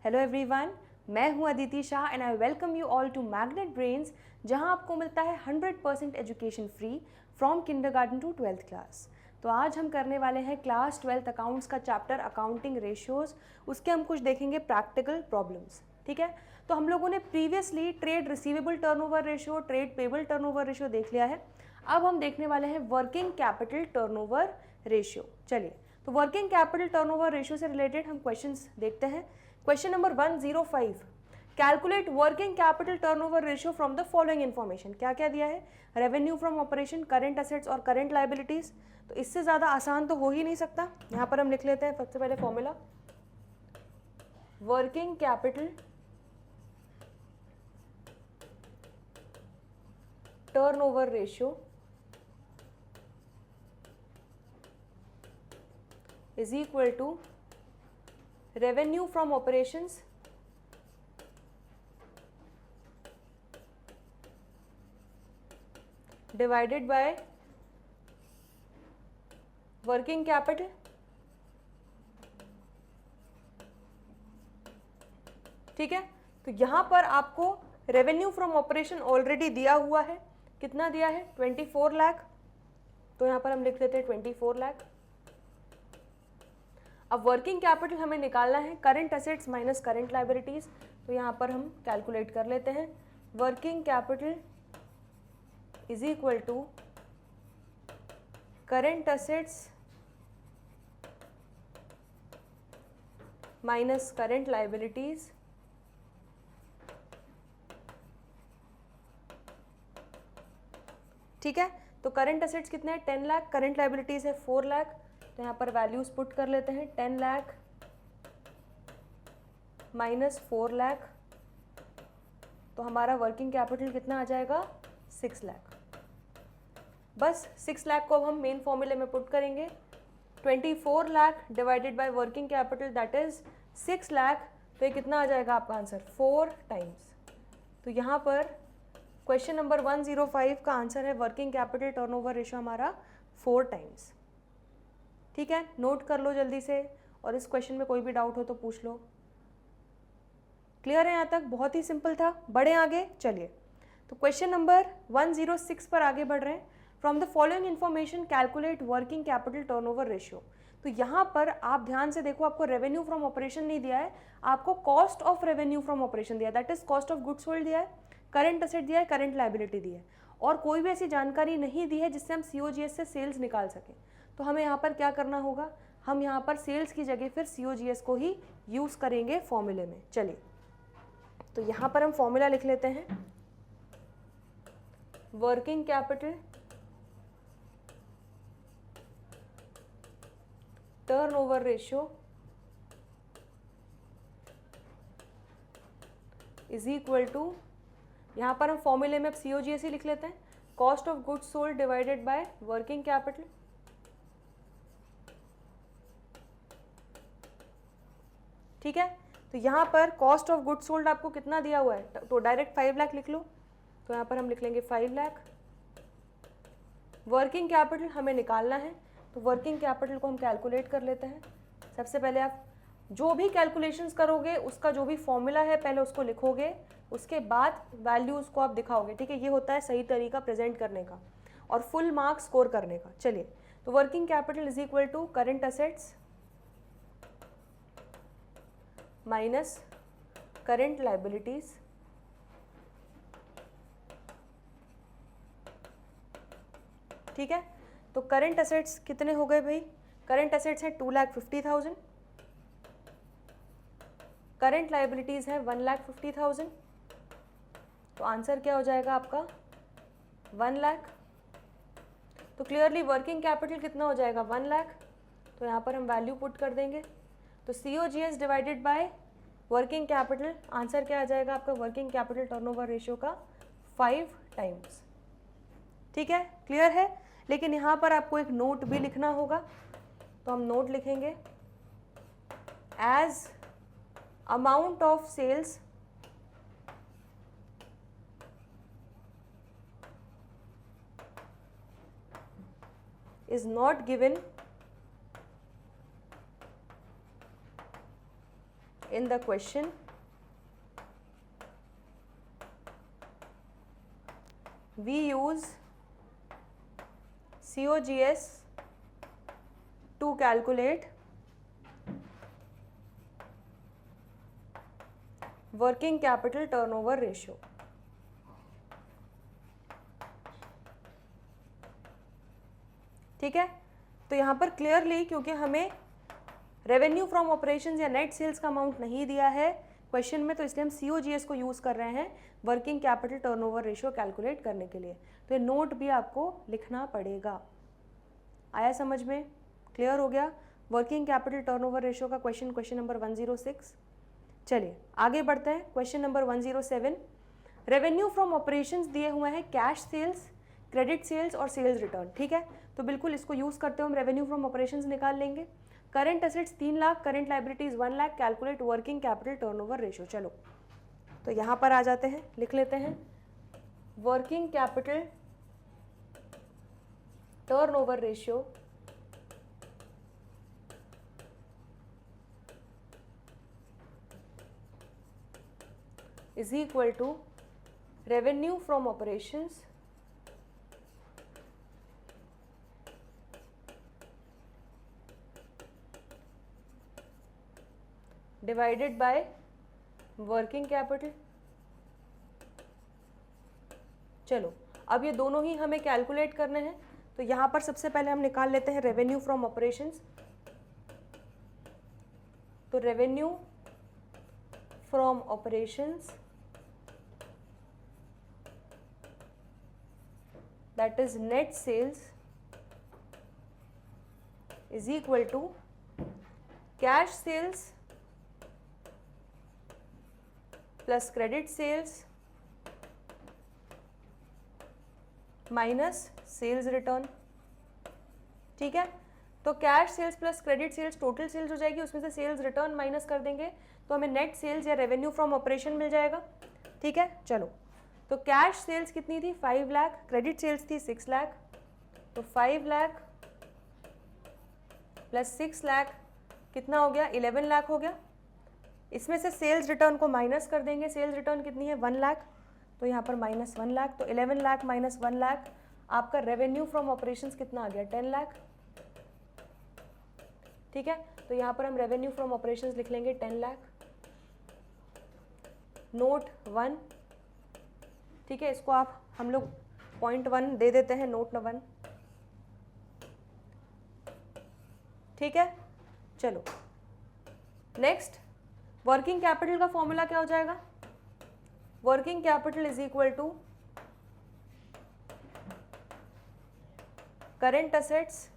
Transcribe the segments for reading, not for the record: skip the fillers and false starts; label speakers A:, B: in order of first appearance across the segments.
A: Hello everyone, मैं हूं Aditi Shah and I welcome you all to magnet brains, जहां आपको मिलता है 100% education free from kindergarten to 12th class. तो आज हम करने वाले हैं क्लास 12th अकाउंट्स का चैप्टर अकाउंटिंग रेशियोज। उसके हम कुछ देखेंगे प्रैक्टिकल प्रॉब्लम्स। ठीक है, तो हम लोगों ने previously trade receivable turnover ratio, trade payable turnover ratio देख लिया है। अब हम देखने वाले हैं वर्किंग कैपिटल टर्नओवर रेशियो। चलिए, तो वर्किंग कैपिटल टर्नओवर रेशियो से रिलेटेड हम क्वेश्चंस देखते हैं। Question number 105, calculate working capital turnover ratio from the following information. क्या क्या दिया है? Revenue from operation, current assets और करंट लाइबिलिटीज। तो इससे ज्यादा आसान तो हो ही नहीं सकता। यहां पर हम लिख लेते हैं सबसे पहले formula, working capital turnover ratio is equal to revenue from operations divided by working capital ठीक है। तो यहां पर आपको रेवेन्यू फ्रॉम ऑपरेशन ऑलरेडी दिया हुआ है। कितना दिया है? 24 लाख। तो यहां पर हम लिख लेते हैं 24 लाख। अब वर्किंग कैपिटल हमें निकालना है, current assets minus current liabilities. तो यहां पर हम कैलकुलेट कर लेते हैं, working capital is equal to current assets minus current liabilities ठीक है। तो करंट असेट्स कितने हैं? 10 लाख, करंट लाइबिलिटीज है 4 लाख। तो यहाँ पर वैल्यूज पुट कर लेते हैं, 10 लाख माइनस 4 लाख। तो हमारा वर्किंग कैपिटल कितना आ जाएगा? 6 लाख। बस 6 लाख को अब हम मेन फॉर्मूले में पुट करेंगे। 24 lakh divided by working capital that is 6 lakh. तो ये कितना आ जाएगा आपका आंसर? 4 टाइम्स। तो यहाँ पर क्वेश्चन नंबर 105 का आंसर है वर्किंग कैपिटल टर्नओवर रेशियो हमारा 4 टाइम्स। ठीक है, नोट कर लो जल्दी से, और इस क्वेश्चन में कोई भी डाउट हो तो पूछ लो। क्लियर है यहाँ तक? बहुत ही सिंपल था। बढ़े आगे, चलिए। तो क्वेश्चन नंबर 106 पर आगे बढ़ रहे हैं। From the following information calculate working capital turnover ratio. तो यहाँ पर आप ध्यान से देखो, आपको रेवेन्यू फ्रॉम ऑपरेशन नहीं दिया है, आपको cost of revenue from operation दिया है, that is cost of goods sold दिया है, करंट असेट दिया है, करंट लाइबिलिटी दी है, और कोई भी ऐसी जानकारी नहीं दी है जिससे हम सीओजीएस से सेल्स निकाल सकें। तो हमें यहाँ पर क्या करना होगा? हम यहाँ पर सेल्स की जगह फिर सीओजीएस को ही यूज करेंगे फॉर्मूले में। चलिए, तो यहाँ पर हम फॉर्मूला लिख लेते हैं, working capital turnover ratio is equal to, यहाँ पर हम फॉर्मूले में अब सीओजीएस ही लिख लेते हैं, cost of goods sold divided by working capital. ठीक है, तो यहाँ पर कॉस्ट ऑफ गुड्स सोल्ड आपको कितना दिया हुआ है? तो डायरेक्ट 5 लाख लिख लो। तो यहाँ पर हम लिख लेंगे 5 लाख। वर्किंग कैपिटल हमें निकालना है, तो वर्किंग कैपिटल को हम कैलकुलेट कर लेते हैं। सबसे पहले आप जो भी कैलकुलेशंस करोगे उसका जो भी फॉर्मूला है पहले उसको लिखोगे, उसके बाद वैल्यूज को आप दिखाओगे। ठीक है, ये होता है सही तरीका प्रेजेंट करने का और फुल मार्क्स स्कोर करने का। चलिए, तो working capital is equal to current assets minus current liabilities ठीक है। तो करंट असेट्स कितने हो गए भाई? करंट असेट्स है 2,50,000, करंट लाइबिलिटीज है 1,50,000। तो आंसर क्या हो जाएगा आपका? 1 लाख। तो क्लियरली वर्किंग कैपिटल कितना हो जाएगा? 1 लाख। तो यहाँ पर हम वैल्यू पुट कर देंगे। तो COGS divided by working capital, answer क्या आ जाएगा आपका वर्किंग कैपिटल टर्नओवर रेशियो का? 5 टाइम्स। ठीक है, क्लियर है? लेकिन यहाँ पर आपको एक नोट भी लिखना होगा। तो हम नोट लिखेंगे, as amount of sales is not given in the question we use COGS to calculate working capital turnover ratio. ठीक है, तो यहाँ पर क्लियरली क्योंकि हमें रेवेन्यू फ्रॉम ऑपरेशंस या नेट सेल्स का अमाउंट नहीं दिया है क्वेश्चन में, तो इसलिए हम COGS को यूज़ कर रहे हैं working capital turnover ratio calculate करने के लिए। तो ये नोट भी आपको लिखना पड़ेगा। आया समझ में? क्लियर हो गया? वर्किंग कैपिटल टर्नओवर रेशियो का क्वेश्चन नंबर 106। चलिए आगे बढ़ते हैं। Question number 107, revenue from operations दिए हुए हैं कैश सेल्स, क्रेडिट सेल्स और सेल्स रिटर्न। ठीक है, तो बिल्कुल इसको यूज़ करते हुए हम रेवेन्यू फ्रॉम ऑपरेशंस निकाल लेंगे। Current assets 3 lakh, current liabilities 1 lakh, calculate working capital turnover ratio. चलो तो यहाँ पर आ जाते हैं, लिख लेते हैं working capital turnover ratio is equal to revenue from operations divided by working capital। चलो अब ये दोनों ही हमें कैलकुलेट करने हैं, तो यहाँ पर सबसे पहले हम निकाल लेते हैं रेवेन्यू फ्रॉम ऑपरेशंस। तो revenue from operations that is net sales is equal to cash sales plus credit sales minus sales return। ठीक है, तो cash sales plus credit sales total sales हो जाएगी, उसमें से सेल्स रिटर्न माइनस कर देंगे तो हमें नेट सेल्स या रेवेन्यू फ्रॉम ऑपरेशन मिल जाएगा। ठीक है, चलो तो कैश सेल्स कितनी थी 5 लाख, क्रेडिट सेल्स थी 6 लाख, तो 5 लाख प्लस 6 लाख कितना हो गया 11 लाख हो गया। इसमें से सेल्स रिटर्न को माइनस कर देंगे, सेल्स रिटर्न कितनी है 1 लाख, तो यहाँ पर माइनस 1 लाख, तो 11 लाख माइनस 1 लाख आपका रेवेन्यू फ्रॉम ऑपरेशंस कितना आ गया 10 लाख। ठीक है, तो यहाँ पर हम रेवेन्यू फ्रॉम ऑपरेशंस लिख लेंगे 10 लाख। नोट 1, ठीक है, इसको आप हम लोग पॉइंट 1 दे देते हैं, नोट 1। ठीक है, चलो नेक्स्ट वर्किंग कैपिटल का फॉर्मूला क्या हो जाएगा? Working capital is equal to current assets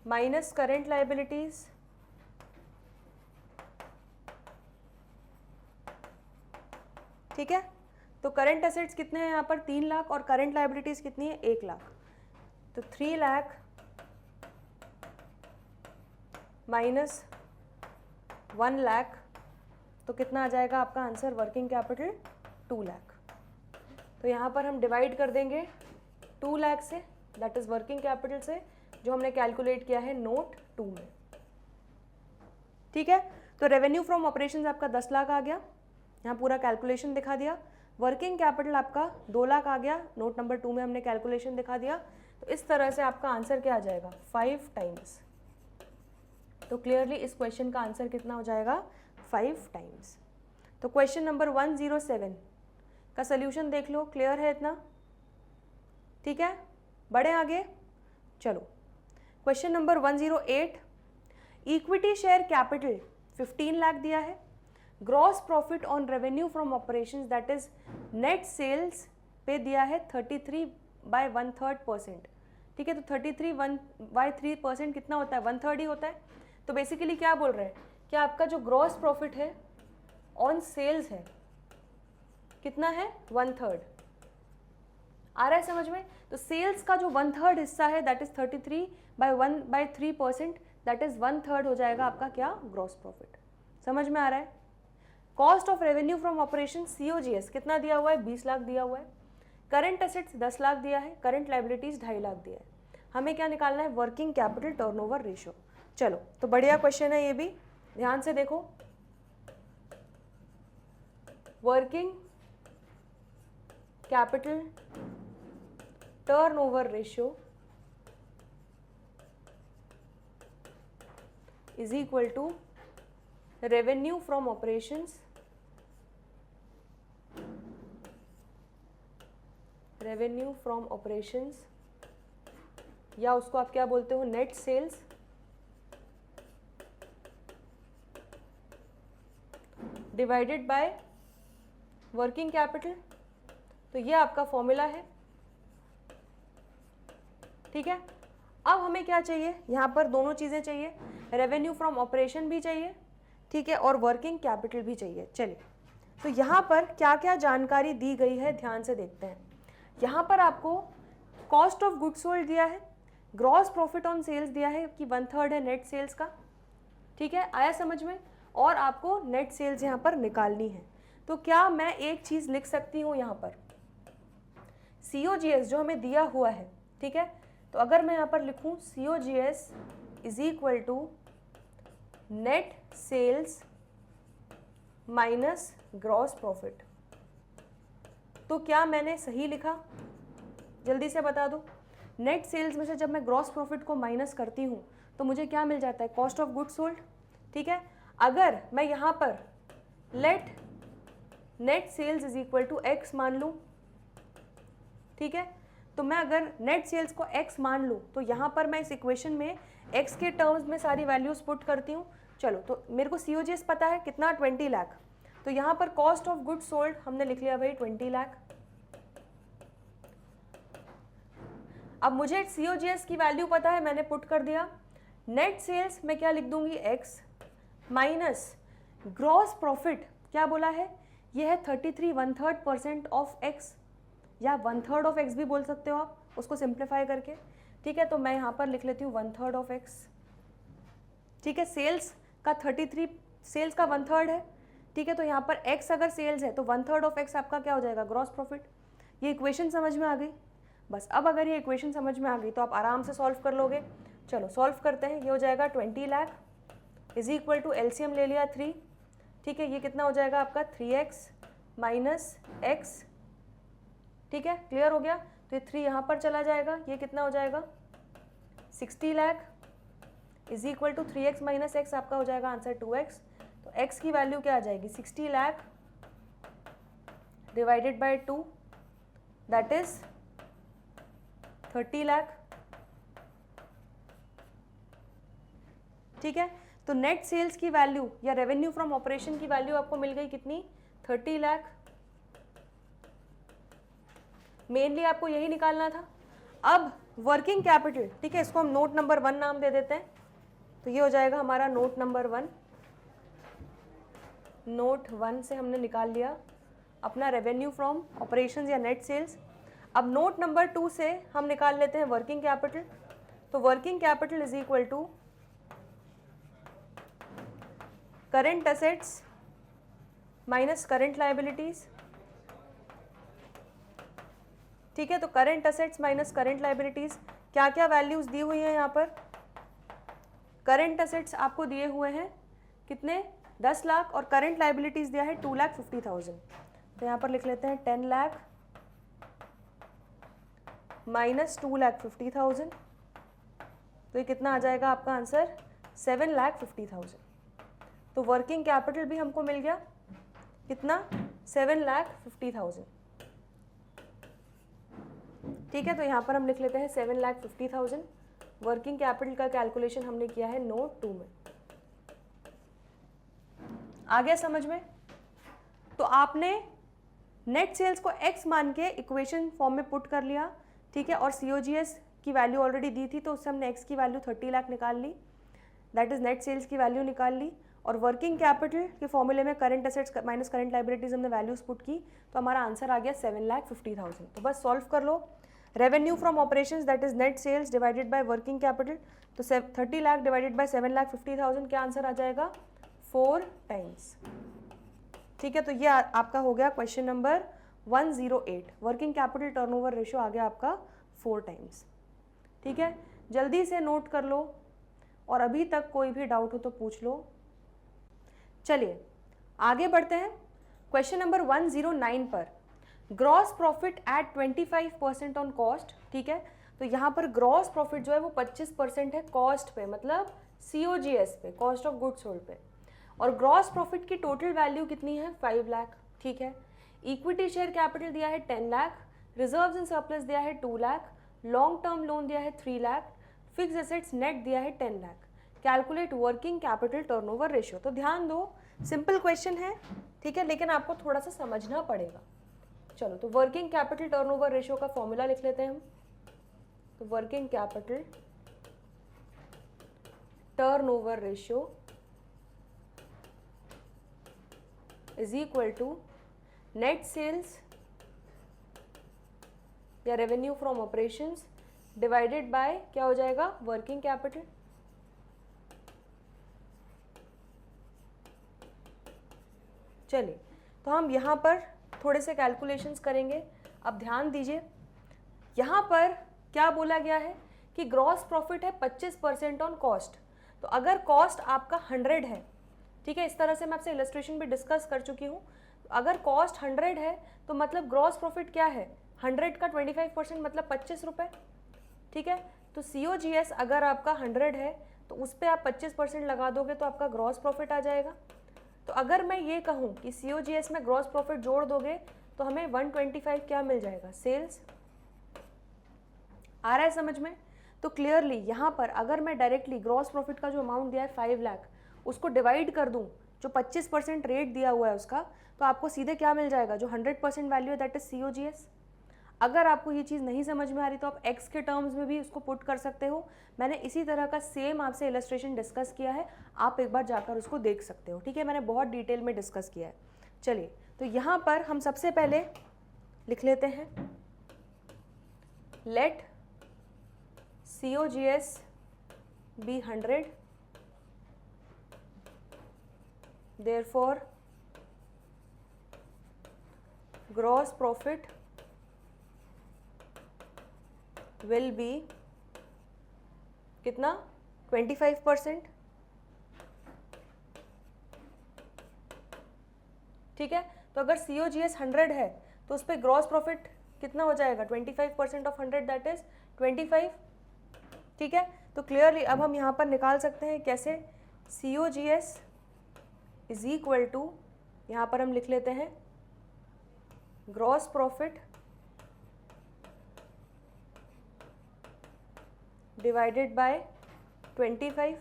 A: minus current liabilities ठीक है, तो करंट एसेट्स कितने हैं यहाँ पर 3 लाख और करंट लायबिलिटीज कितनी है 1 लाख, तो 3 लाख माइनस 1 लाख, तो कितना आ जाएगा आपका आंसर वर्किंग कैपिटल 2 लाख। तो यहाँ पर हम डिवाइड कर देंगे 2 लाख से, दैट इज वर्किंग कैपिटल से, जो हमने कैलकुलेट किया है नोट 2 में। ठीक है, तो रेवेन्यू फ्रॉम ऑपरेशंस आपका 10 लाख आ गया, यहाँ पूरा कैलकुलेशन दिखा दिया। वर्किंग कैपिटल आपका 2 लाख आ गया, नोट नंबर 2 में हमने कैलकुलेशन दिखा दिया। तो इस तरह से आपका आंसर क्या आ जाएगा 5 टाइम्स। तो क्लियरली इस क्वेश्चन का आंसर कितना हो जाएगा 5 टाइम्स। तो क्वेश्चन नंबर 107 का सोल्यूशन देख लो, क्लियर है इतना? ठीक है, बढ़े आगे। चलो question number 108, equity share capital 15 lakh दिया है, gross profit on revenue from operations that is net sales पे दिया है 33/1/3%। ठीक है, तो 33/3% कितना होता है 1/3 ही होता है। तो बेसिकली क्या बोल रहे हैं कि आपका जो ग्रॉस प्रॉफिट है ऑन सेल्स है कितना है 1/3। आ रहा है समझ में? तो सेल्स का जो 1/3 हिस्सा है दैट इज 33/1/3%, दैट इज 1/3 हो जाएगा आपका क्या ग्रॉस प्रॉफिट। समझ में आ रहा है? Cost of revenue from operation COGS कितना दिया हुआ है 20 लाख दिया हुआ है, करंट एसेट्स 10 लाख दिया है, करंट लायबिलिटीज 2.5 लाख दिया है। हमें क्या निकालना है वर्किंग कैपिटल टर्नओवर रेशियो। चलो, तो बढ़िया क्वेश्चन है ये भी, ध्यान से देखो। Working capital turnover ratio is equal to revenue from operations या उसको आप क्या बोलते हो, net sales divided by working capital. तो ये आपका फॉर्मूला है, ठीक है। अब हमें क्या चाहिए, यहाँ पर दोनों चीज़ें चाहिए, रेवेन्यू फ्रॉम ऑपरेशन भी चाहिए, ठीक है, और वर्किंग कैपिटल भी चाहिए। चलिए, तो यहाँ पर क्या क्या जानकारी दी गई है ध्यान से देखते हैं। यहाँ पर आपको कॉस्ट ऑफ गुड्स सोल्ड दिया है, ग्रॉस प्रॉफिट ऑन सेल्स दिया है कि 1/3 है नेट सेल्स का, ठीक है, आया समझ में, और आपको नेट सेल्स यहाँ पर निकालनी है। तो क्या मैं एक चीज़ लिख सकती हूँ यहाँ पर, COGS जो हमें दिया हुआ है, ठीक है, तो अगर मैं यहाँ पर लिखूँ COGS is equal to net sales minus gross profit, तो क्या मैंने सही लिखा, जल्दी से बता दो। नेट सेल्स में से जब मैं ग्रॉस प्रॉफिट को माइनस करती हूँ तो मुझे क्या मिल जाता है, कॉस्ट ऑफ गुड्स सोल्ड, ठीक है। अगर मैं यहाँ पर let net sales is equal to x मान लूँ, ठीक है, तो मैं अगर नेट सेल्स को x मान लूँ तो यहाँ पर मैं इस इक्वेशन में x के टर्म्स में सारी वैल्यूज पुट करती हूँ। चलो, तो मेरे को COGS पता है कितना, 20 लाख, तो यहाँ पर कॉस्ट ऑफ गुड्स सोल्ड हमने लिख लिया भाई 20 लाख। अब मुझे COGS की वैल्यू पता है, मैंने पुट कर दिया। नेट सेल्स में क्या लिख दूंगी, x माइनस ग्रॉस प्रॉफिट क्या बोला है, ये है 33 1/3% ऑफ x, या 1/3 ऑफ x भी बोल सकते हो आप उसको सिंप्लीफाई करके, ठीक है। तो मैं यहाँ पर लिख लेती हूँ 1/3 ऑफ x, ठीक है। सेल्स का 33, सेल्स का 1/3 है, ठीक है, तो यहाँ पर x अगर सेल्स है तो 1/3 ऑफ x आपका क्या हो जाएगा, ग्रॉस प्रॉफिट। ये इक्वेशन समझ में आ गई, बस। अब अगर ये इक्वेशन समझ में आ गई तो आप आराम से सॉल्व कर लोगे। चलो सॉल्व करते हैं। ये हो जाएगा 20 lakh is equal to LCM ले लिया 3, ठीक है, ये कितना हो जाएगा आपका 3x माइनस x, ठीक है, क्लियर हो गया। तो ये 3 यहाँ पर चला जाएगा, ये कितना हो जाएगा 60 lakh is equal to 3x minus x, आपका हो जाएगा आंसर 2x। तो x की वैल्यू क्या आ जाएगी, 60 lakh divided bye 2, that is 30 lakh, ठीक है। तो नेट सेल्स की वैल्यू या रेवेन्यू फ्रॉम ऑपरेशन की वैल्यू आपको मिल गई कितनी, 30 लाख। मेनली आपको यही निकालना था। अब वर्किंग कैपिटल, ठीक है, इसको हम नोट नंबर 1 नाम दे देते हैं। तो ये हो जाएगा हमारा नोट नंबर 1। नोट 1 से हमने निकाल लिया अपना रेवेन्यू फ्रॉम ऑपरेशंस या नेट सेल्स। अब नोट नंबर 2 से हम निकाल लेते हैं वर्किंग कैपिटल। तो working capital is equal to current assets minus current liabilities, ठीक है। तो current assets minus current liabilities, क्या क्या वैल्यूज दी हुई हैं यहाँ पर। करंट एसेट्स आपको दिए हुए हैं कितने, 10 लाख, और करंट लायबिलिटीज दिया है 2,50,000। तो यहाँ पर लिख लेते हैं 10 लाख माइनस 2,50,000, तो ये कितना आ जाएगा आपका आंसर 7,50,000। तो वर्किंग कैपिटल भी हमको मिल गया कितना, 7,50,000, ठीक है। तो यहाँ पर हम लिख लेते हैं 7,50,000। वर्किंग कैपिटल का कैलकुलेशन हमने किया है नोट 2 में। आ गया समझ में। तो आपने नेट सेल्स को x मान के इक्वेशन फॉर्म में पुट कर लिया, ठीक है, और COGS की वैल्यू ऑलरेडी दी थी तो उससे हमने x की वैल्यू 30 लाख निकाल ली, दैट इज नेट सेल्स की वैल्यू निकाल ली। और वर्किंग कैपिटल के फॉर्मूले में current assets minus current liabilities हमने वैल्यूज पुट की, तो हमारा आंसर आ गया 7,50,000। तो बस सॉल्व कर लो। Revenue from operations that is net sales divided by working capital, तो 30 लाख डिवाइडेड बाय 7,50,000 क्या आंसर आ जाएगा, 4 टाइम्स, ठीक है। तो ये आपका हो गया question number 108। Working capital turnover ratio आ गया आपका 4 टाइम्स, ठीक है। जल्दी से नोट कर लो और अभी तक कोई भी डाउट हो तो पूछ लो। चलिए आगे बढ़ते हैं क्वेश्चन नंबर 109 पर। Gross profit at 25% on cost, ठीक है। तो यहाँ पर ग्रॉस प्रॉफिट जो है वो 25% है कॉस्ट पे, मतलब COGS पे, कॉस्ट ऑफ गुड्स सोल्ड पे। और ग्रॉस प्रॉफिट की टोटल वैल्यू कितनी है 5 लाख, ठीक है। इक्विटी शेयर कैपिटल दिया है 10 लाख, रिजर्व्स एंड सरप्लस दिया है 2 लाख, लॉन्ग टर्म लोन दिया है 3 लाख, फिक्स एसेट्स नेट दिया है 10 lakh. Calculate working capital turnover ratio. तो ध्यान दो, सिंपल क्वेश्चन है, ठीक है, लेकिन आपको थोड़ा सा समझना पड़ेगा। चलो तो वर्किंग कैपिटल टर्नओवर रेशियो का फॉर्मूला लिख लेते हैं हम। तो working capital turnover ratio is equal to net sales या revenue from operations divided by क्या हो जाएगा वर्किंग कैपिटल। चलिए तो हम यहाँ पर थोड़े से कैलकुलेशंस करेंगे। अब ध्यान दीजिए, यहाँ पर क्या बोला गया है कि ग्रॉस प्रॉफिट है 25% ऑन कॉस्ट। तो अगर कॉस्ट आपका 100 है, ठीक है, इस तरह से मैं आपसे इलस्ट्रेशन भी डिस्कस कर चुकी हूँ। अगर कॉस्ट 100 है तो मतलब ग्रॉस प्रॉफिट क्या है 100 का 25% मतलब 25 रुपये, ठीक है। तो COGS अगर आपका 100 है तो उस पर आप 25% लगा दोगे तो आपका ग्रॉस प्रॉफिट आ जाएगा। तो अगर मैं ये कहूँ कि COGS में ग्रॉस प्रॉफिट जोड़ दोगे तो हमें 125 क्या मिल जाएगा सेल्स। आ रहा है समझ में? तो क्लियरली यहाँ पर अगर मैं डायरेक्टली ग्रॉस प्रॉफिट का जो अमाउंट दिया है 5 लाख उसको डिवाइड कर दूँ जो 25% रेट दिया हुआ है उसका, तो आपको सीधे क्या मिल जाएगा जो 100% वैल्यू है दैट इज COGS। अगर आपको ये चीज़ नहीं समझ में आ रही तो आप x के टर्म्स में भी उसको पुट कर सकते हो। मैंने इसी तरह का सेम आपसे इलस्ट्रेशन डिस्कस किया है, आप एक बार जाकर उसको देख सकते हो, ठीक है। मैंने बहुत डिटेल में डिस्कस किया है। चलिए तो यहाँ पर हम सबसे पहले लिख लेते हैं late COGS be 100, therefore gross profit will be कितना 25%, ठीक है। तो अगर COGS 100 है तो उस पर ग्रॉस प्रॉफिट कितना हो जाएगा 25% ऑफ 100 दैट इज 25, ठीक है। तो क्लियरली अब हम यहाँ पर निकाल सकते हैं कैसे, COGS इज इक्वल टू, यहाँ पर हम लिख लेते हैं ग्रॉस प्रॉफिट डिवाइडेड बाय 25,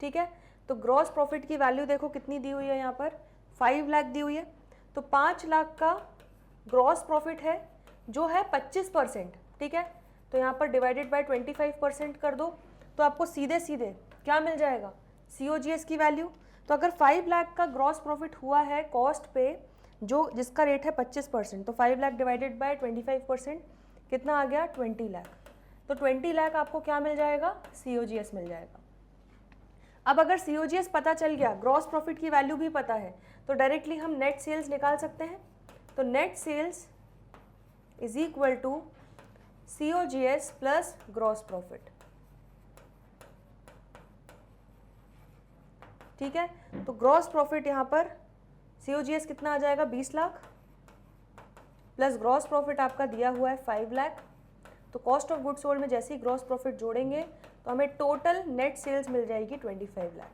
A: ठीक है। तो ग्रॉस प्रॉफिट की वैल्यू देखो कितनी दी हुई है, यहाँ पर 5 लाख दी हुई है। तो 5 लाख का ग्रॉस प्रॉफिट है जो है 25%, ठीक है। तो यहाँ पर डिवाइडेड बाय 25% कर दो तो आपको सीधे सीधे क्या मिल जाएगा COGS की वैल्यू। तो अगर 5 लाख का ग्रॉस प्रॉफिट हुआ है कॉस्ट पे जो जिसका रेट है 25%, तो 5 लाख डिवाइडेड बाय 25% कितना आ गया 20 लाख। तो 20 लाख आपको क्या मिल जाएगा COGS मिल जाएगा। अब अगर COGS पता चल गया, ग्रॉस प्रॉफिट की वैल्यू भी पता है, तो डायरेक्टली हम नेट सेल्स निकाल सकते हैं। तो net sales is equal to COGS plus gross profit, ठीक है। तो ग्रॉस प्रॉफिट यहाँ पर COGS कितना आ जाएगा 20 लाख प्लस ग्रॉस प्रॉफिट आपका दिया हुआ है 5 लाख। तो कॉस्ट ऑफ गुड्स सोल्ड में जैसे ही ग्रॉस प्रॉफिट जोड़ेंगे तो हमें टोटल नेट सेल्स मिल जाएगी 25 लाख,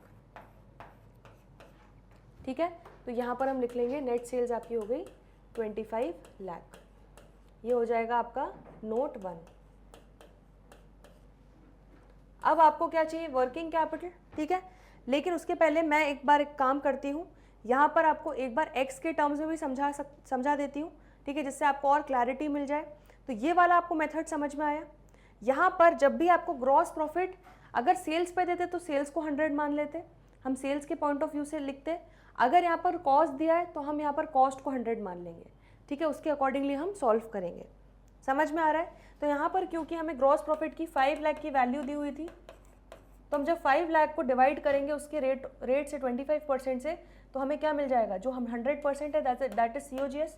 A: ठीक है। तो यहाँ पर हम लिख लेंगे नेट सेल्स आपकी हो गई 25 लाख। ये हो जाएगा आपका नोट 1। अब आपको क्या चाहिए वर्किंग कैपिटल, ठीक है। लेकिन उसके पहले मैं एक बार एक काम करती हूँ, यहाँ पर आपको एक बार x के टर्म्स में भी समझा देती हूँ, ठीक है, जिससे आपको और क्लैरिटी मिल जाए। तो ये वाला आपको मेथड समझ में आया। यहाँ पर जब भी आपको ग्रॉस प्रॉफिट अगर सेल्स पे देते तो सेल्स को 100 मान लेते, हम सेल्स के पॉइंट ऑफ व्यू से लिखते। अगर यहाँ पर कॉस्ट दिया है तो हम यहाँ पर कॉस्ट को 100 मान लेंगे, ठीक है। उसके अकॉर्डिंगली हम सॉल्व करेंगे। समझ में आ रहा है? तो यहाँ पर क्योंकि हमें ग्रॉस प्रॉफिट की 5 लाख की वैल्यू दी हुई थी, तो हम जब 5 लाख को डिवाइड करेंगे उसके रेट से 25% से, तो हमें क्या मिल जाएगा जो हम 100% है दैट इज COGS,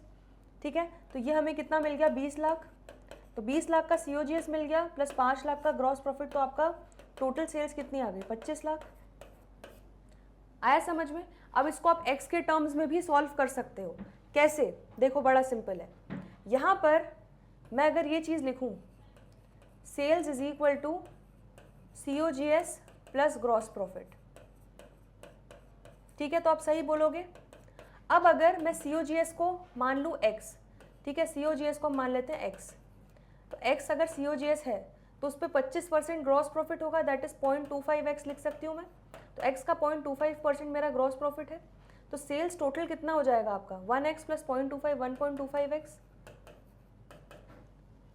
A: ठीक है। तो ये हमें कितना मिल गया 20 लाख। तो 20 लाख का COGS मिल गया प्लस 5 लाख का ग्रॉस प्रॉफिट, तो आपका टोटल सेल्स कितनी आ गई? 25 लाख। आया समझ में? अब इसको आप x के टर्म्स में भी सॉल्व कर सकते हो। कैसे? देखो बड़ा सिंपल है। यहाँ पर मैं अगर ये चीज़ लिखूँ, sales is equal to COGS plus gross profit, ठीक है, तो आप सही बोलोगे। अब अगर मैं COGS को मान लूँ x, ठीक है, COGS को हम मान लेते हैं x, तो x अगर COGS है तो उस पर 25% ग्रॉस प्रॉफिट होगा, दैट इज 0.25x लिख सकती हूँ मैं। तो x का 0.25% मेरा ग्रॉस प्रॉफिट है, तो सेल्स टोटल कितना हो जाएगा आपका? 1x plus 0.25 1.25x।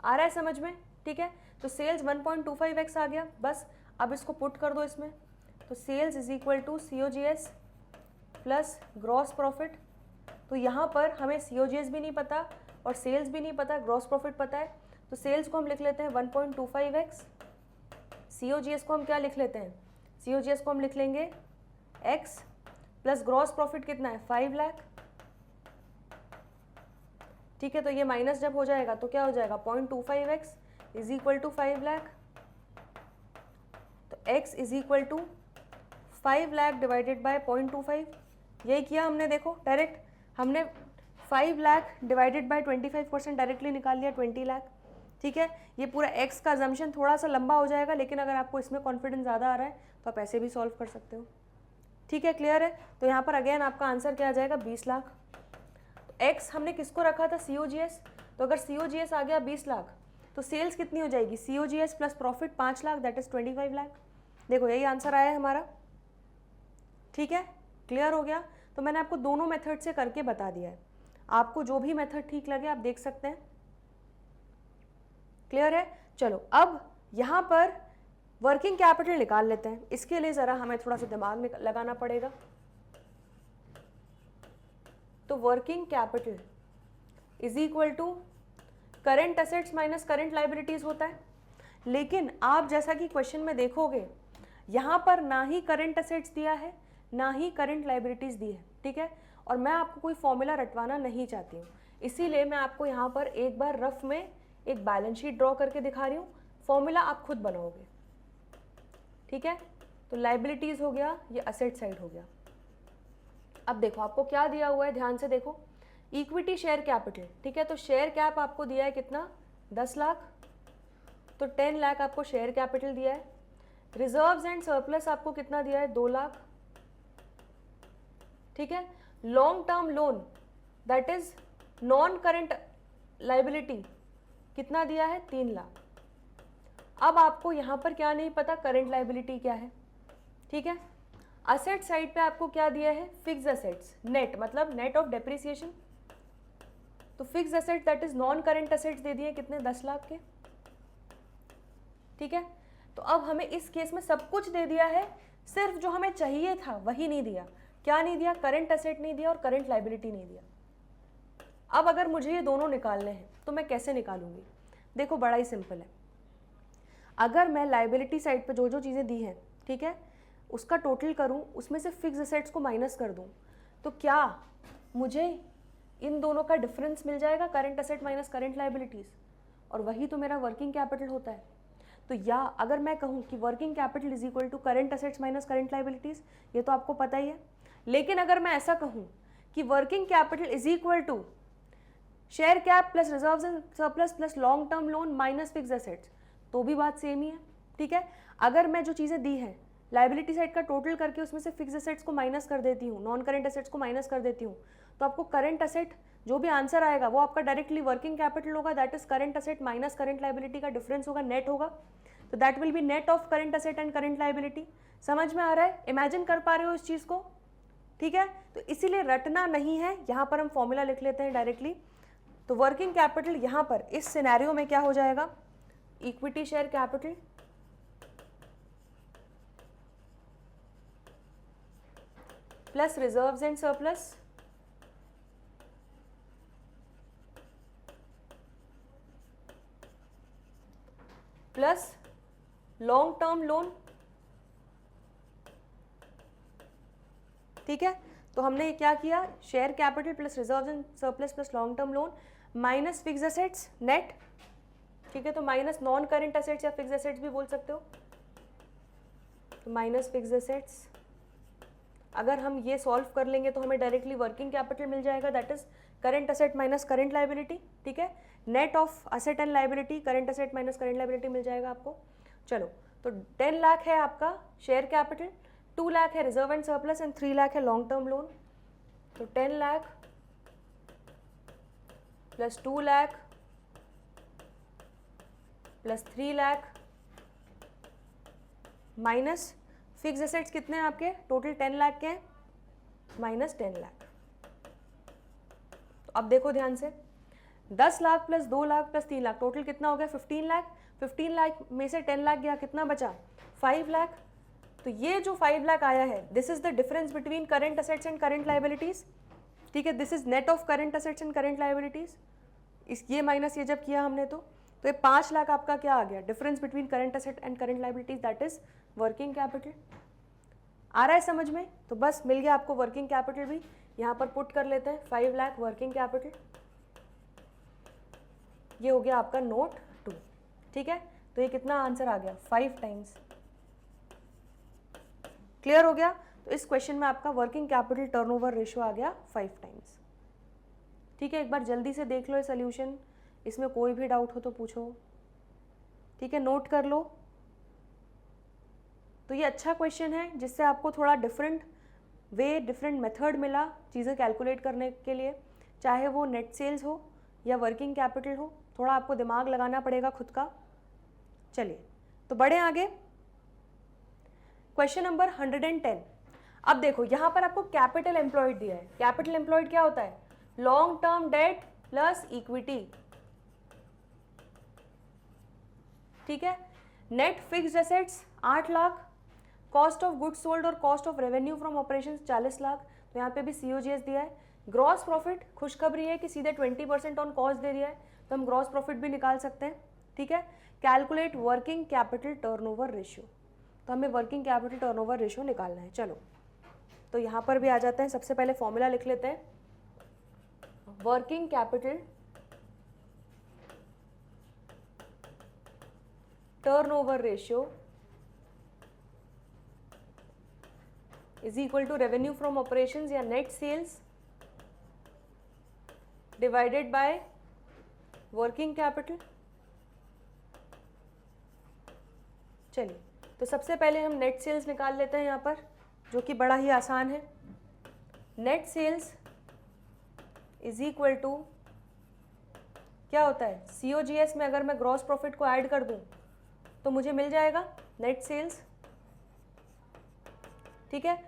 A: आ रहा है समझ में? ठीक है, तो सेल्स 1.25x आ गया। बस अब इसको पुट कर दो इसमें, तो sales is equal to COGS plus gross profit. तो यहाँ पर हमें COGS भी नहीं पता और सेल्स भी नहीं पता, ग्रॉस प्रॉफिट पता है, तो सेल्स को हम लिख लेते हैं 1.25x, COGS को हम क्या लिख लेते हैं? COGS को हम लिख लेंगे x प्लस ग्रॉस प्रॉफिट कितना है? 5 लाख, ठीक है, तो ये माइनस जब हो जाएगा तो क्या हो जाएगा? 0.25x is equal to 5 lakh, तो x is equal to 5 lakh divided by 0.25, यही किया हमने। देखो डायरेक्ट हमने 5 लाख डिवाइडेड बाय 25% डायरेक्टली निकाल लिया, 20 लाख, ठीक है। ये पूरा x का अजम्पशन थोड़ा सा लंबा हो जाएगा, लेकिन अगर आपको इसमें कॉन्फिडेंस ज़्यादा आ रहा है तो आप ऐसे भी सॉल्व कर सकते हो, ठीक है, क्लियर है। तो यहाँ पर अगेन आपका आंसर क्या आ जाएगा? 20 लाख। तो x हमने किसको रखा था? COGS, तो अगर COGS आ गया 20 लाख तो सेल्स कितनी हो जाएगी? COGS plus profit 5 lakh, that is 25 lakh. देखो यही आंसर आया है हमारा, ठीक है, क्लियर हो गया। तो मैंने आपको दोनों मेथड से करके बता दिया है, आपको जो भी मेथड ठीक लगे आप देख सकते हैं, क्लियर है। चलो अब यहाँ पर वर्किंग कैपिटल निकाल लेते हैं। इसके लिए ज़रा हमें थोड़ा सा दिमाग में लगाना पड़ेगा। तो working capital is equal to current assets minus current liabilities होता है, लेकिन आप जैसा कि क्वेश्चन में देखोगे यहाँ पर ना ही करंट एसेट्स दिया है ना ही करंट लाइबिलिटीज दी है, ठीक है, और मैं आपको कोई फॉर्मूला रटवाना नहीं चाहती हूँ, इसीलिए मैं आपको यहाँ पर एक बार रफ में एक बैलेंस शीट ड्रॉ करके दिखा रही हूँ, फॉर्मूला आप खुद बनाओगे, ठीक है। तो लाइबिलिटीज हो गया, ये असेट साइड हो गया। अब देखो आपको क्या दिया हुआ है, ध्यान से देखो, इक्विटी शेयर कैपिटल, ठीक है, तो शेयर कैप आपको दिया है कितना? 10 लाख, तो 10 लाख आपको शेयर कैपिटल दिया है। रिजर्व्स एंड सरप्लस आपको कितना दिया है? 2 लाख, ठीक है। Long term loan that is non current liability कितना दिया है? 3 लाख। अब आपको यहाँ पर क्या नहीं पता? करंट लाइबिलिटी क्या है, ठीक है। असेट साइड पे आपको क्या दिया है? फिक्स असेट्स नेट, मतलब नेट ऑफ डेप्रिसिएशन, तो fix asset that is non current assets दे दिए कितने? 10 लाख के, ठीक है। तो अब हमें इस केस में सब कुछ दे दिया है, सिर्फ जो हमें चाहिए था वही नहीं दिया। क्या नहीं दिया? करंट असेट नहीं दिया और करंट लाइबिलिटी नहीं दिया। अब अगर मुझे ये दोनों निकालने हैं तो मैं कैसे निकालूंगी? देखो बड़ा ही सिंपल है। अगर मैं लाइबिलिटी साइड पे जो जो चीज़ें दी हैं, ठीक है, उसका टोटल करूं, उसमें से फिक्स असेट्स को माइनस कर दूं, तो क्या मुझे इन दोनों का डिफरेंस मिल जाएगा? Current asset minus current liabilities, और वही तो मेरा वर्किंग कैपिटल होता है। तो या अगर मैं कहूँ कि working capital is equal to current assets minus current liabilities, ये तो आपको पता ही है। लेकिन अगर मैं ऐसा कहूँ कि working capital is equal to share cap plus reserves and surplus plus long term loan minus fix assets, तो भी बात सेम ही है, ठीक है। अगर मैं जो चीज़ें दी हैं लाइबिलिटी साइड का टोटल करके उसमें से फिक्स असेट्स को माइनस कर देती हूँ, नॉन करंट असेट्स को माइनस कर देती हूँ, तो आपको करंट असेट जो भी आंसर आएगा वो आपका डायरेक्टली वर्किंग कैपिटल होगा, that is current asset minus current liability का डिफरेंस होगा, नेट होगा, तो that will be net of current asset and current liability. समझ में आ रहा है? इमेजिन कर पा रहे हो इस चीज़ को, ठीक है। तो इसीलिए रटना नहीं है, यहाँ पर हम फॉर्मूला लिख लेते हैं डायरेक्टली। तो वर्किंग कैपिटल यहाँ पर इस सिनेरियो में क्या हो जाएगा? Equity share capital plus reserves and surplus plus long term loan, ठीक है। तो हमने क्या किया? Share capital plus reserves and surplus plus long term loan minus fix assets net, ठीक है, तो माइनस नॉन करंट असेट्स या फिक्स असेट्स भी बोल सकते हो, तो माइनस फिक्स्ड एसेट्स। अगर हम ये सॉल्व कर लेंगे तो हमें डायरेक्टली वर्किंग कैपिटल मिल जाएगा, that is current asset minus current liability. ठीक है, net of asset and liability, current asset minus current liability मिल जाएगा आपको। चलो, तो 10 लाख है आपका शेयर कैपिटल, 2 लाख है reserve and surplus and 3 lakh है लॉन्ग टर्म लोन। तो 10 lakh plus 2 lakh plus 3 lakh minus fix assets कितने हैं आपके, टोटल 10 लाख के हैं, माइनस 10 लाख। तो अब देखो ध्यान से, 10 lakh plus 2 lakh plus 3 lakh total कितना हो गया, 15 लाख। 15 लाख में से 10 लाख गया, कितना बचा, 5 लाख। तो ये जो 5 लाख आया है, this is the difference between current assets and current liabilities. ठीक है, this is net of current assets and current liabilities. इस ये माइनस ये जब किया हमने तो ये 5 लाख आपका क्या आ गया, difference between current asset and current liabilities, that is working capital. आ रहा है समझ में? तो बस मिल गया आपको वर्किंग कैपिटल भी, यहाँ पर पुट कर लेते हैं 5 लाख वर्किंग कैपिटल। ये हो गया आपका नोट 2। ठीक है, तो ये कितना आंसर आ गया, 5 टाइम्स। क्लियर हो गया? तो इस क्वेश्चन में आपका वर्किंग कैपिटल टर्नओवर रेशियो आ गया 5 टाइम्स। ठीक है, एक बार जल्दी से देख लो ये सोल्यूशन, इसमें कोई भी डाउट हो तो पूछो। ठीक है, नोट कर लो। तो ये अच्छा क्वेश्चन है जिससे आपको थोड़ा डिफरेंट वे, डिफरेंट मेथड मिला चीज़ें कैलकुलेट करने के लिए, चाहे वो नेट सेल्स हो या वर्किंग कैपिटल हो, थोड़ा आपको दिमाग लगाना पड़ेगा खुद का। चलिए तो बढ़े आगे, क्वेश्चन नंबर 110। अब देखो यहाँ पर आपको कैपिटल एम्प्लॉयड दिया है। कैपिटल एम्प्लॉयड क्या होता है, long term debt plus equity. ठीक है, net fixed assets 8 lakh, cost of goods sold और cost of revenue from operations 40 lakh. तो यहाँ पे भी COGS दिया है। ग्रॉस प्रॉफिट, खुशखबरी है कि सीधे 20% ऑन कॉस्ट दे दिया है, तो हम ग्रॉस प्रॉफिट भी निकाल सकते हैं। ठीक है, calculate working capital turnover ratio, तो हमें वर्किंग कैपिटल टर्नओवर रेशियो निकालना है। चलो तो यहाँ पर भी आ जाते हैं, सबसे पहले फॉर्मूला लिख लेते हैं। Working capital turnover ratio is equal to revenue from operations या net sales divided by working capital. चलिए तो सबसे पहले हम नेट सेल्स निकाल लेते हैं यहाँ पर, जो कि बड़ा ही आसान है। Net sales is equal to क्या होता है, COGS में अगर मैं ग्रॉस प्रॉफिट को ऐड कर दूं तो मुझे मिल जाएगा नेट सेल्स। ठीक है,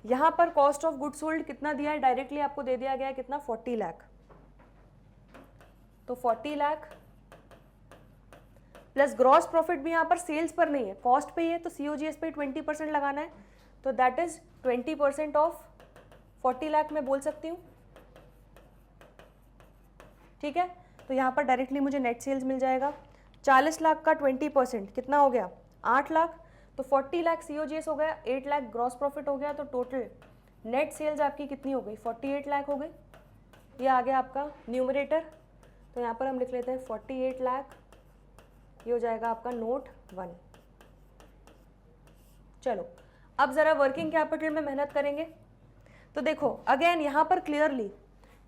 A: यहाँ पर कॉस्ट ऑफ गुड्स सोल्ड कितना दिया है, डायरेक्टली आपको दे दिया गया है कितना, 40 लाख। तो 40 लाख प्लस ग्रॉस प्रॉफिट भी यहाँ पर सेल्स पर नहीं है, कॉस्ट पे ही है, तो COGS पे 20% लगाना है, तो दैट इज 20% ऑफ 40 लाख मैं बोल सकती हूँ। ठीक है, तो यहाँ पर डायरेक्टली मुझे नेट सेल्स मिल जाएगा। 40 लाख का 20% कितना हो गया, 8 लाख। तो 40 लाख COGS हो गया, 8 लाख ग्रॉस प्रॉफिट हो गया, तो टोटल नेट सेल्स आपकी कितनी हो गई, 48 लाख हो गई। ये आ गया आपका न्यूमरेटर, तो यहाँ पर हम लिख लेते हैं 48 लाख, ये हो जाएगा आपका नोट 1। चलो अब ज़रा वर्किंग कैपिटल में मेहनत करेंगे। तो देखो अगेन यहाँ पर क्लियरली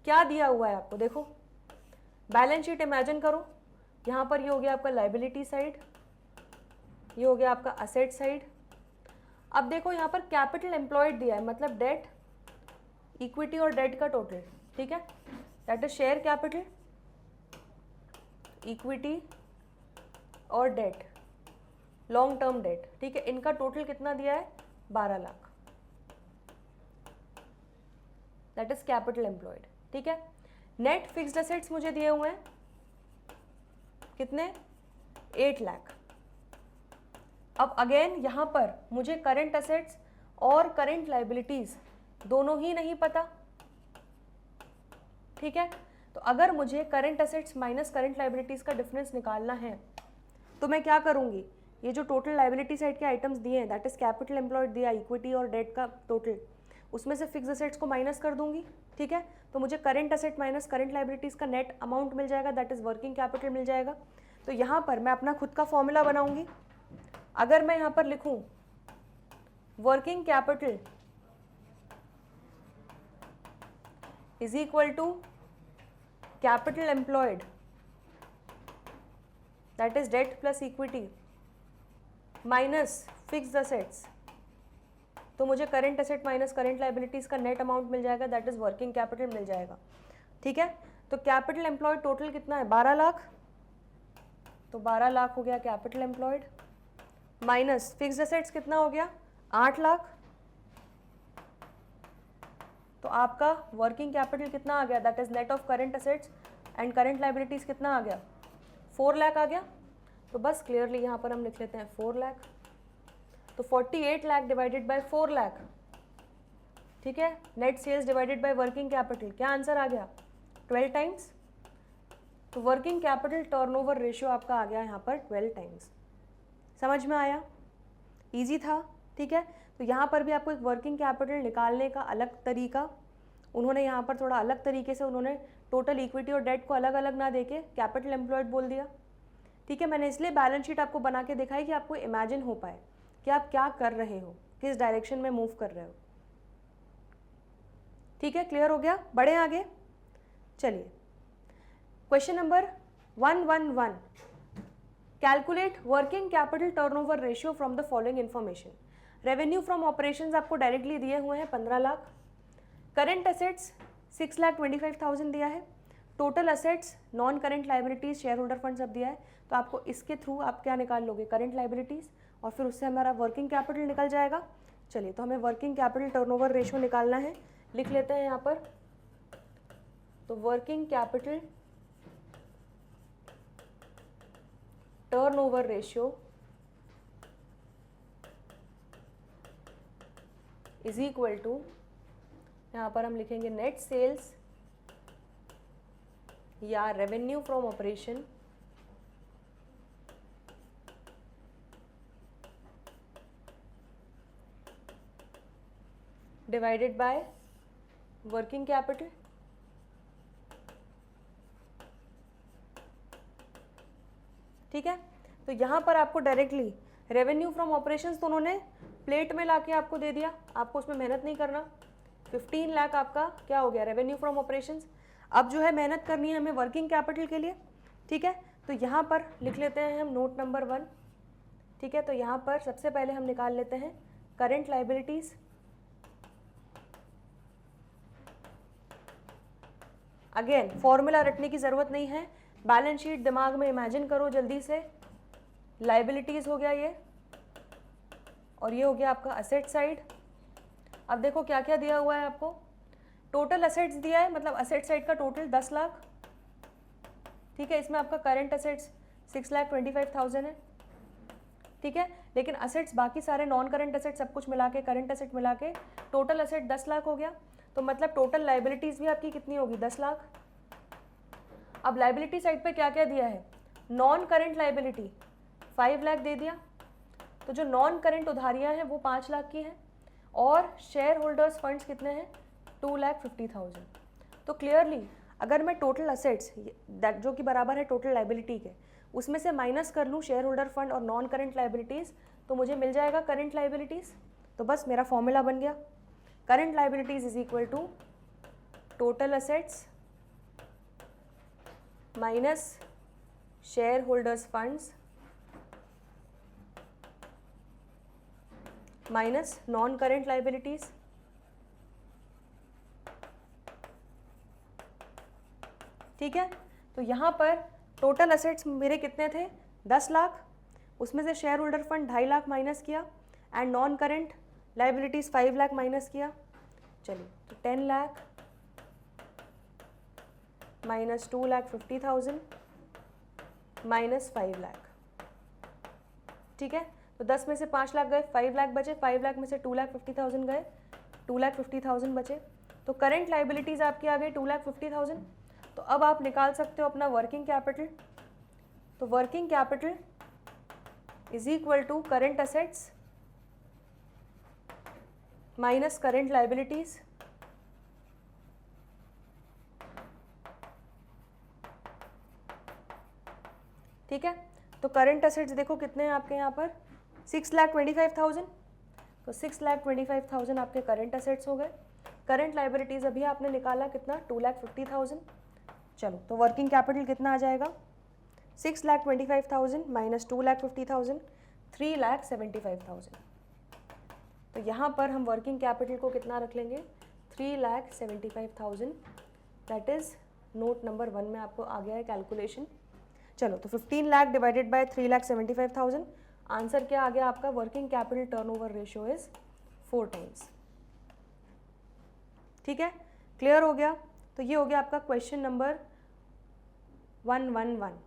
A: क्या दिया हुआ है आपको, देखो बैलेंस शीट इमेजिन करो, यहाँ पर ये हो गया आपका लाइबिलिटी साइड, ये हो गया आपका असेट साइड। अब देखो यहाँ पर कैपिटल एम्प्लॉयड दिया है, मतलब डेट, इक्विटी और डेट का टोटल। ठीक है, that is share capital, equity और डेट, लॉन्ग टर्म डेट। ठीक है, इनका टोटल कितना दिया है, 12 lakh, that is capital employed. ठीक है, नेट फिक्स्ड एसेट्स मुझे दिए हुए हैं कितने, 8 लाख। अब अगेन यहाँ पर मुझे करंट असेट्स और करंट लाइबिलिटीज दोनों ही नहीं पता। ठीक है, तो अगर मुझे current assets minus current liabilities का डिफरेंस निकालना है तो मैं क्या करूंगी, ये जो टोटल लाइबिलिटी साइड के आइटम्स दिए हैं, दैट इज कैपिटल एम्प्लॉयड दिया, इक्विटी और डेट का टोटल, उसमें से फिक्स असेट्स को माइनस कर दूंगी। ठीक है, तो मुझे current asset minus current liabilities का नेट अमाउंट मिल जाएगा, दैट इज वर्किंग कैपिटल मिल जाएगा। तो यहाँ पर मैं अपना खुद का फॉर्मूला बनाऊंगी। अगर मैं यहाँ पर लिखूँ working capital is equal to capital employed that is debt plus equity minus fixed assets. तो मुझे current asset minus current liabilities का नेट अमाउंट मिल जाएगा, दैट इज वर्किंग कैपिटल मिल जाएगा। ठीक है, तो कैपिटल एम्प्लॉयड टोटल कितना है 12 लाख, तो 12 लाख हो गया capital employed, minus fixed assets कितना हो गया 8 लाख, तो आपका वर्किंग कैपिटल कितना आ गया, that is net of current assets and current liabilities कितना आ गया 4 लाख आ गया। तो बस क्लियरली यहाँ पर हम लिख लेते हैं 4 लाख, तो 48 लाख डिवाइडेड बाय 4 लाख, ठीक है, net sales divided by working capital, क्या आंसर आ गया 12 टाइम्स। तो वर्किंग कैपिटल टर्नओवर रेशियो आपका आ गया यहाँ पर 12 टाइम्स। समझ में आया, इजी था। ठीक है, तो यहाँ पर भी आपको एक वर्किंग कैपिटल निकालने का अलग तरीका, उन्होंने यहाँ पर थोड़ा अलग तरीके से उन्होंने टोटल इक्विटी और डेट को अलग अलग ना देके कैपिटल एम्प्लॉयड बोल दिया। ठीक है, मैंने इसलिए बैलेंस शीट आपको बना के दिखाई कि आपको इमेजिन हो पाए कि आप क्या कर रहे हो, किस डायरेक्शन में मूव कर रहे हो। ठीक है, क्लियर हो गया, बढ़े आगे। चलिए question number 111, calculate working capital turnover ratio from the following information. Revenue from operations आपको डायरेक्टली दिए हुए हैं 15 लाख, करंट असेट्स 6,25,000 दिया है, total assets non current liabilities share holder fund सब दिया है, तो आपको इसके थ्रू आप क्या निकाल लोगे करंट लाइबिलिटीज और फिर उससे हमारा वर्किंग कैपिटल निकल जाएगा। चलिए, तो हमें वर्किंग कैपिटल टर्नओवर रेशियो निकालना है, लिख लेते हैं यहाँ पर। तो working capital turnover ratio is equal to, यहाँ पर हम लिखेंगे नेट सेल्स या revenue from operation divided by working capital. ठीक है, तो यहाँ पर आपको डायरेक्टली रेवेन्यू फ्रॉम ऑपरेशंस तो उन्होंने प्लेट में लाके आपको दे दिया, आपको उसमें मेहनत नहीं करना। 15 लाख आपका क्या हो गया रेवेन्यू फ्रॉम ऑपरेशंस। अब जो है मेहनत करनी है हमें वर्किंग कैपिटल के लिए। ठीक है, तो यहाँ पर लिख लेते हैं हम नोट नंबर 1। ठीक है, तो यहाँ पर सबसे पहले हम निकाल लेते हैं करंट लाइबिलिटीज। अगेन फॉर्मूला रटने की ज़रूरत नहीं है, बैलेंस शीट दिमाग में इमेजिन करो जल्दी से। लाइबिलिटीज़ हो गया ये, और ये हो गया आपका असेट साइड। अब देखो क्या क्या दिया हुआ है आपको, टोटल असेट्स दिया है, मतलब असेट साइड का टोटल 10 लाख। ठीक है, इसमें आपका करंट असेट्स 6,25,000 है। ठीक है, लेकिन असेट्स बाकी सारे नॉन करंट असेट सब कुछ मिला के, करंट असेट मिला के टोटल असेट 10 लाख हो गया। तो मतलब टोटल लाइबिलिटीज़ भी आपकी कितनी होगी 10 लाख। अब लाइबिलिटी साइड पे क्या क्या दिया है, नॉन करंट लाइबिलिटी 5 लाख दे दिया, तो जो नॉन करंट उधारियां हैं वो 5 लाख की हैं, और शेयर होल्डर्स फंड्स कितने हैं 2,50,000। तो क्लियरली अगर मैं टोटल असेट्स जो कि बराबर है टोटल लाइबिलिटी के, उसमें से माइनस कर लूँ शेयर होल्डर फंड और नॉन करंट लाइबिलिटीज़, तो मुझे मिल जाएगा करंट लाइबिलिटीज़। तो बस मेरा फॉर्मूला बन गया, current liabilities is equal to total assets minus share holders funds minus non current liabilities. ठीक है, तो यहाँ पर टोटल असेट्स मेरे कितने थे 10 लाख, उसमें से shareholder fund 2.5 lakh minus किया, and non current liabilities 5 lakh minus किया। चलिए, तो 10 लाख माइनस 2,50,000 माइनस 5 लाख। ठीक है, तो 10 में से 5 लाख गए, 5 लाख बचे, 5 लाख में से 2,50,000 गए, 2,50,000 बचे। तो करंट लाइबिलिटीज आपकी आ गई 2,50,000। तो अब आप निकाल सकते हो अपना वर्किंग कैपिटल। तो working capital is equal to current assets minus current liabilities ठीक है, तो करंट असेट्स देखो कितने हैं आपके यहाँ पर 6,25,000, तो 6,25,000 आपके करंट असेट्स हो गए। करंट लाइबिलिटीज़ अभी आपने निकाला कितना, 2,50,000। चलो तो वर्किंग कैपिटल कितना आ जाएगा, 6,25,000 माइनस 2,50,000, 3,75,000। तो यहाँ पर हम वर्किंग कैपिटल को कितना रख लेंगे, 3,75,000। दैट इज़ नोट नंबर 1 में आपको आ गया है कैलकुलेशन। चलो तो 15 लाख डिवाइडेड बाय 3,75,000, आंसर क्या आ गया आपका, working capital turnover ratio is 4 times. ठीक है, क्लियर हो गया। तो ये हो गया आपका क्वेश्चन नंबर 111।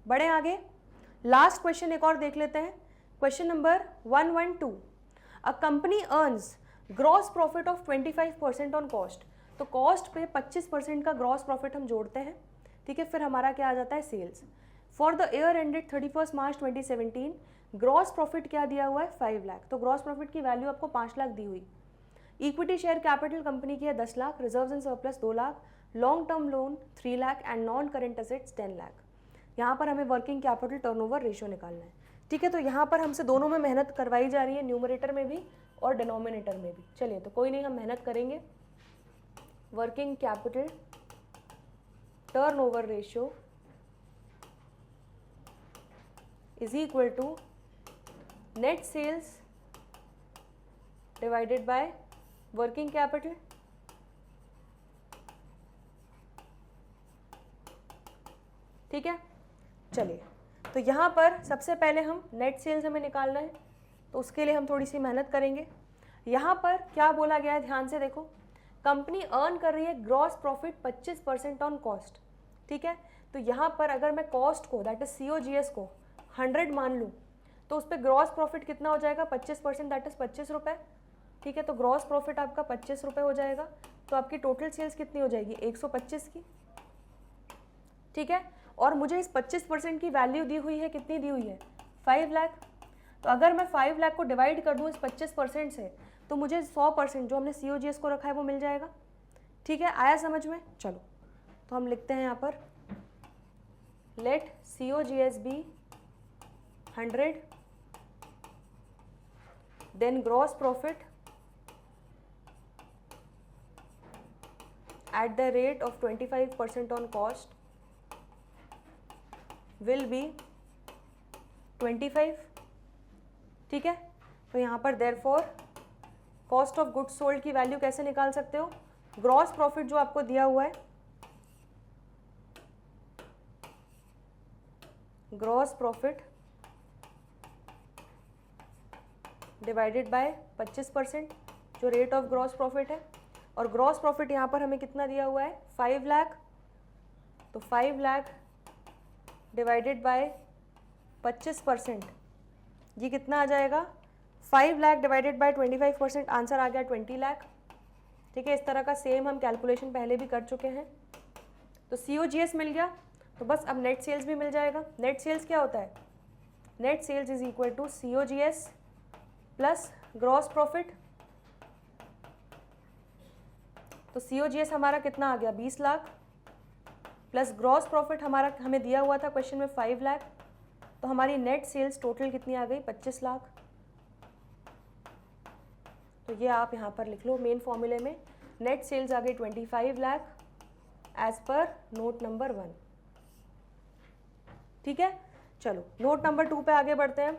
A: बढ़े आगे, लास्ट क्वेश्चन एक और देख लेते हैं। Question number 112, a company earns gross profit of 25% on cost. तो कॉस्ट पे 25% का ग्रॉस प्रॉफिट हम जोड़ते हैं, ठीक है, फिर हमारा क्या आ जाता है, sales. For the year ended 31 March 2017, gross profit क्या दिया हुआ है, 5 लाख। तो ग्रॉस प्रॉफिट की वैल्यू आपको 5 लाख दी हुई। इक्विटी शेयर कैपिटल कंपनी की है 10 lakh, reserves and surplus 2 lakh, long term loan 3 lakh and non current assets 10 lakh. यहाँ पर हमें वर्किंग कैपिटल टर्नओवर रेशियो निकालना है। ठीक है, तो यहाँ पर हमसे दोनों में मेहनत करवाई जा रही है, न्यूमरेटर में भी और डिनोमिनेटर में भी। चलिए तो कोई नहीं, हम मेहनत करेंगे। Working capital turnover ratio is equal to net sales divided by working capital. ठीक है, चलिए तो यहाँ पर सबसे पहले हम नेट सेल्स हमें निकालना है, तो उसके लिए हम थोड़ी सी मेहनत करेंगे। यहाँ पर क्या बोला गया है, ध्यान से देखो, कंपनी अर्न कर रही है ग्रॉस प्रॉफिट 25% ऑन कॉस्ट। ठीक है, तो यहाँ पर अगर मैं कॉस्ट को, दैट इज COGS को 100 मान लूँ, तो उस पर ग्रॉस प्रॉफिट कितना हो जाएगा, 25%, दैट इज 25 रुपये। ठीक है, तो ग्रॉस प्रॉफिट आपका 25 रुपये हो जाएगा। तो आपकी टोटल सेल्स कितनी हो जाएगी, 125 की। ठीक है, और मुझे इस 25% की वैल्यू दी हुई है, कितनी दी हुई है, 5 लाख। तो अगर मैं 5 लाख को डिवाइड कर दूँ इस 25% से, तो मुझे 100% जो हमने COGS को रखा है वो मिल जाएगा। ठीक है, आया समझ में। चलो तो हम लिखते हैं यहाँ पर, let COGS be 100, then gross profit at the rate of 25% on cost will be 25। ठीक है, तो यहाँ पर therefore cost of goods sold की वैल्यू कैसे निकाल सकते हो, ग्रॉस प्रॉफिट जो आपको दिया हुआ है, ग्रॉस प्रॉफिट डिवाइडेड बाय 25% जो रेट ऑफ ग्रॉस प्रॉफिट है। और ग्रॉस प्रॉफिट यहाँ पर हमें कितना दिया हुआ है, 5 लाख। तो 5 लाख डिवाइडेड बाय 25%, ये कितना आ जाएगा, 5 लाख डिवाइडेड बाय 25%, आंसर आ गया 20 लाख। ठीक है, इस तरह का सेम हम कैलकुलेशन पहले भी कर चुके हैं। तो COGS मिल गया, तो बस अब नेट सेल्स भी मिल जाएगा। नेट सेल्स क्या होता है, net sales is equal to COGS plus gross profit. तो COGS हमारा कितना आ गया, 20 लाख, प्लस ग्रॉस प्रॉफिट हमारा हमें दिया हुआ था क्वेश्चन में 5 लाख। तो हमारी नेट सेल्स टोटल कितनी आ गई, 25 लाख। तो ये आप यहाँ पर लिख लो मेन फॉर्मूले में, नेट सेल्स आ गई 25 lakh as per note number 1। ठीक है, चलो नोट नंबर 2 पे आगे बढ़ते हैं।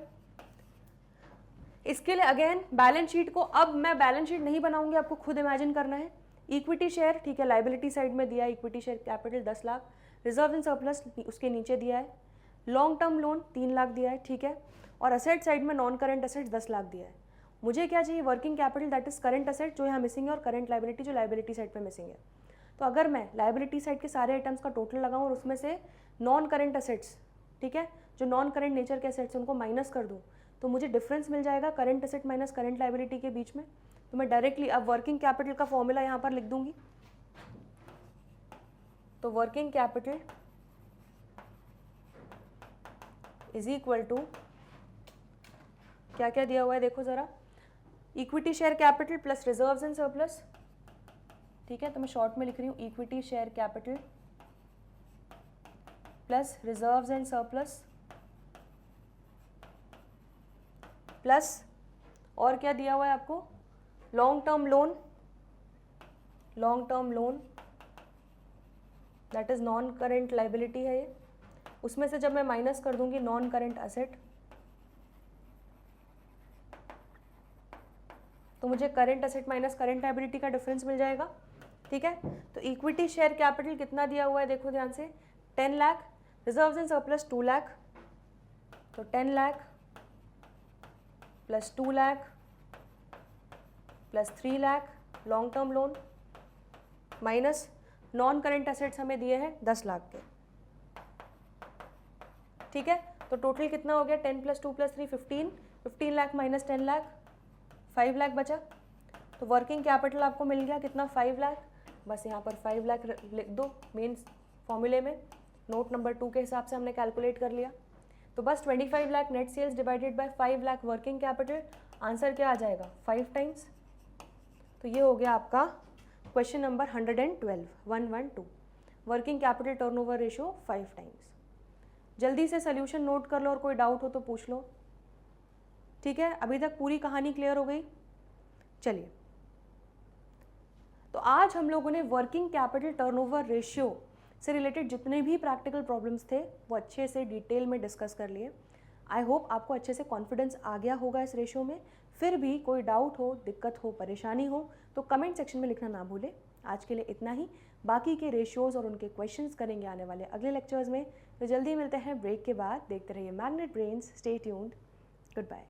A: इसके लिए अगेन बैलेंस शीट को, अब मैं बैलेंस शीट नहीं बनाऊंगी, आपको खुद इमेजिन करना है। इक्विटी शेयर, ठीक है, लाइबिलिटी साइड में दिया है equity share capital 10 lakh, reserve and surplus उसके नीचे दिया है, लॉन्ग टर्म लोन 3 लाख दिया है। ठीक है, और असेट साइड में नॉन करेंट असेट्स 10 लाख दिया है। मुझे क्या चाहिए, working capital, that is current asset जो यहाँ मिसिंग है, और करेंट लाइबिलिटी जो लाइबिलिटी साइड पे मिसिंग है। तो अगर मैं लाइबिलिटी साइड के सारे आइटम्स का टोटल लगाऊं और उसमें से नॉन करेंट असेट्स, ठीक है, जो नॉन करेंट नेचर के असेट्स उनको माइनस कर दूं, तो मुझे डिफरेंस मिल जाएगा current asset minus current liability के बीच में। तो मैं डायरेक्टली अब वर्किंग कैपिटल का फॉर्मूला यहाँ पर लिख दूंगी। तो working capital is equal to, क्या क्या दिया हुआ है देखो जरा, equity share capital plus reserves and surplus. ठीक है, तो मैं शॉर्ट में लिख रही हूँ equity share capital plus reserves and surplus plus और क्या दिया हुआ है आपको, long term loan that is non current liability है ये, उसमें से जब मैं माइनस कर दूंगी नॉन करेंट एसेट तो मुझे current asset minus current liability का डिफरेंस मिल जाएगा। ठीक है, तो इक्विटी शेयर कैपिटल कितना दिया हुआ है देखो ध्यान से, 10 lakh, reserves and surplus 2 lakh, तो 10 lakh plus 2 lakh plus 3 lakh long term loan minus non current assets हमें दिए हैं 10 लाख के। ठीक है, तो टोटल कितना हो गया, 10 plus 2 plus 3 15 lakh minus 10 lakh 5 lakh बचा। तो वर्किंग कैपिटल आपको मिल गया कितना, 5 लाख। बस यहाँ पर 5 लाख लिख दो मेन फॉर्मूले में, नोट नंबर 2 के हिसाब से हमने कैलकुलेट कर लिया। तो बस 25 lakh net sales divided by 5 lakh working capital, answer क्या आ जाएगा 5 टाइम्स। तो ये हो गया आपका question number 112 working capital turnover ratio 5 times. जल्दी से सोल्यूशन नोट कर लो और कोई डाउट हो तो पूछ लो। ठीक है, अभी तक पूरी कहानी क्लियर हो गई। चलिए, तो आज हम लोगों ने वर्किंग कैपिटल टर्नओवर रेशियो से रिलेटेड जितने भी प्रैक्टिकल प्रॉब्लम्स थे वो अच्छे से डिटेल में डिस्कस कर लिए। आई होप आपको अच्छे से कॉन्फिडेंस आ गया होगा इस रेशियो में। फिर भी कोई डाउट हो, दिक्कत हो, परेशानी हो तो कमेंट सेक्शन में लिखना ना भूलें। आज के लिए इतना ही, बाकी के रेशियोज और उनके क्वेश्चंस करेंगे आने वाले अगले लेक्चर्स में। तो जल्दी मिलते हैं ब्रेक के बाद। देखते रहिए Magnet Brains, stay tuned, good bye.